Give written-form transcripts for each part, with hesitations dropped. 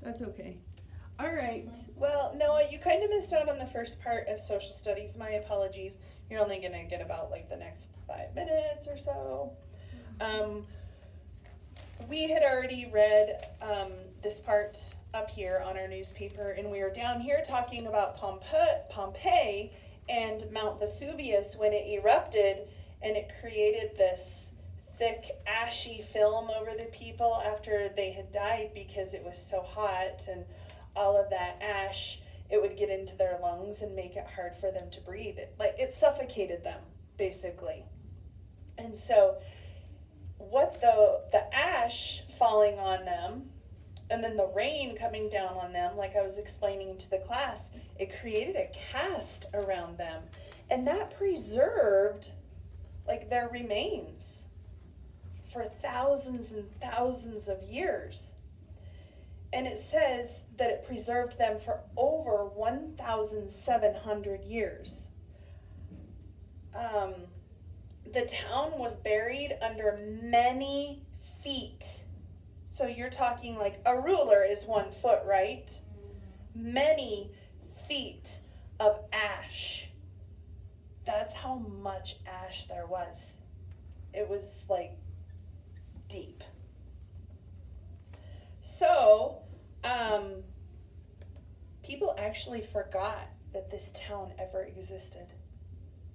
That's okay. All right. Well, Noah, you kind of missed out on the first part of social studies. My apologies. You're only going to get about like the next 5 minutes or so. Um, we had already read this part up here on our newspaper, and we were down here talking about Pompeii and Mount Vesuvius when it erupted, and it created this thick, ashy film over the people after they had died because it was so hot, and all of that ash, it would get into their lungs and make it hard for them to breathe. It suffocated them, basically. And so what the ash falling on them and then the rain coming down on them, like I was explaining to the class, it created a cast around them, and that preserved like their remains for thousands and thousands of years. And it says that it preserved them for over 1,700 years. The town was buried under many feet. So you're talking like a ruler is 1 foot, right? Many feet of ash. That's how much ash there was. It was like deep. So, people actually forgot that this town ever existed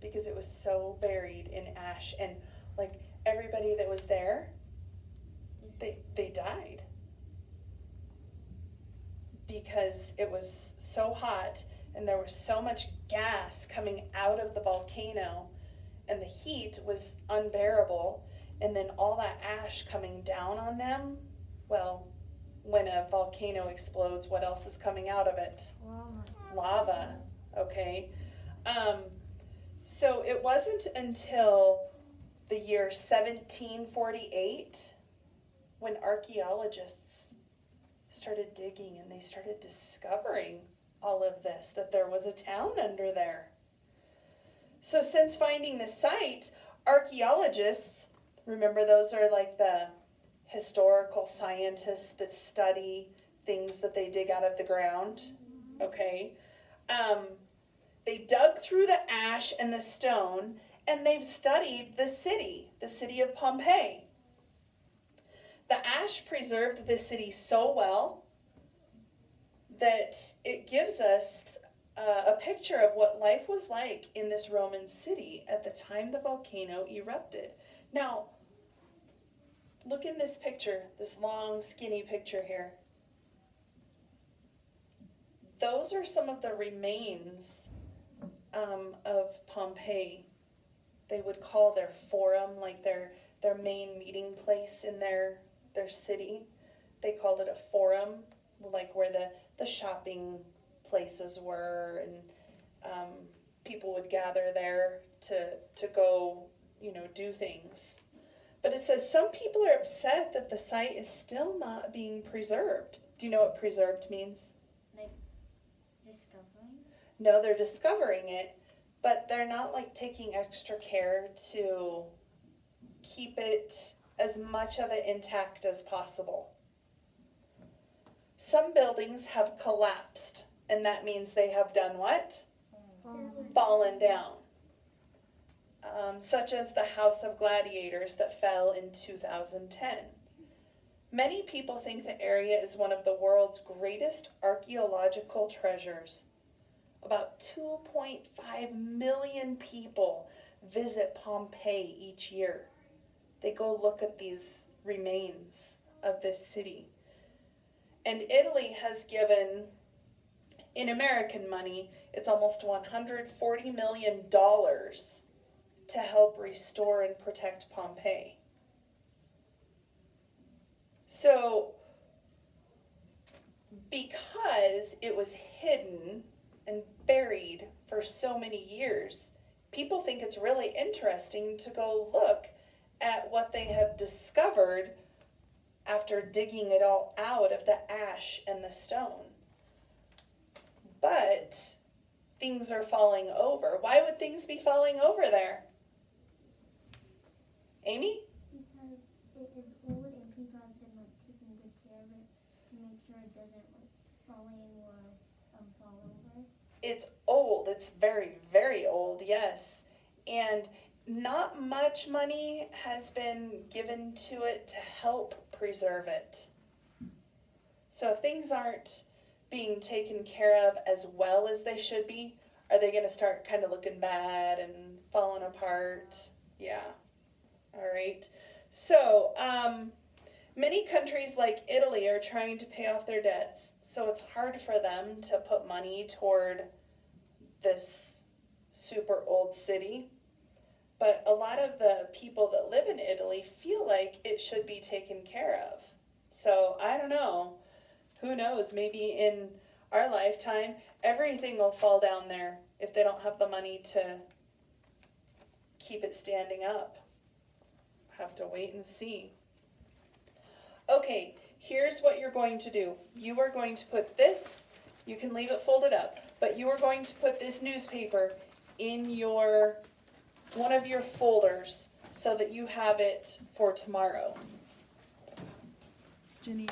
because it was so buried in ash, and like everybody that was there, they died because it was so hot and there was so much gas coming out of the volcano, and the heat was unbearable, and then all that ash coming down on them. Well, when a volcano explodes, what else is coming out of it? Lava, okay? So it wasn't until the year 1748 when archaeologists started digging and they started discovering all of this, that there was a town under there. So since finding the site, archaeologists, remember those are like the historical scientists that study things that they dig out of the ground, okay? They dug through the ash and the stone, and they've studied the city of Pompeii. The ash preserved the city so well that it gives us a picture of what life was like in this Roman city at the time the volcano erupted. Now, look in this picture, this long, skinny picture here. Those are some of the remains of Pompeii. They would call their forum, like their main meeting place in their city. They called it a forum, like where the shopping places were, and people would gather there to go, do things. But it says some people are upset that the site is still not being preserved. Do you know what preserved means? Like discovering? No, they're discovering it, but they're not like taking extra care to keep it as much of it intact as possible. Some buildings have collapsed, and that means they have done what? Fallen down. Such as the House of Gladiators that fell in 2010. Many people think the area is one of the world's greatest archaeological treasures. About 2.5 million people visit Pompeii each year. They go look at these remains of this city. And Italy has given, in American money, it's almost $140 million to help restore and protect Pompeii. So, because it was hidden and buried for so many years, people think it's really interesting to go look at what they have discovered after digging it all out of the ash and the stone. But things are falling over. Why would things be falling over there? Amy? Because it is old and people have been like taking good care of it to make sure it doesn't like fall in or fall over. It's old. It's very, very old, yes. And not much money has been given to it to help preserve it. So if things aren't being taken care of as well as they should be, are they going to start kind of looking bad and falling apart? Yeah. All right. So, many countries like Italy are trying to pay off their debts, so it's hard for them to put money toward this super old city. But a lot of the people that live in Italy feel like it should be taken care of. So, I don't know. Who knows? Maybe in our lifetime, everything will fall down there if they don't have the money to keep it standing up. Have to wait and see. Okay, here's what you're going to do. You are going to put this, you can leave it folded up, but you are going to put this newspaper in one of your folders so that you have it for tomorrow. Jenny,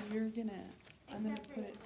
I'm gonna put it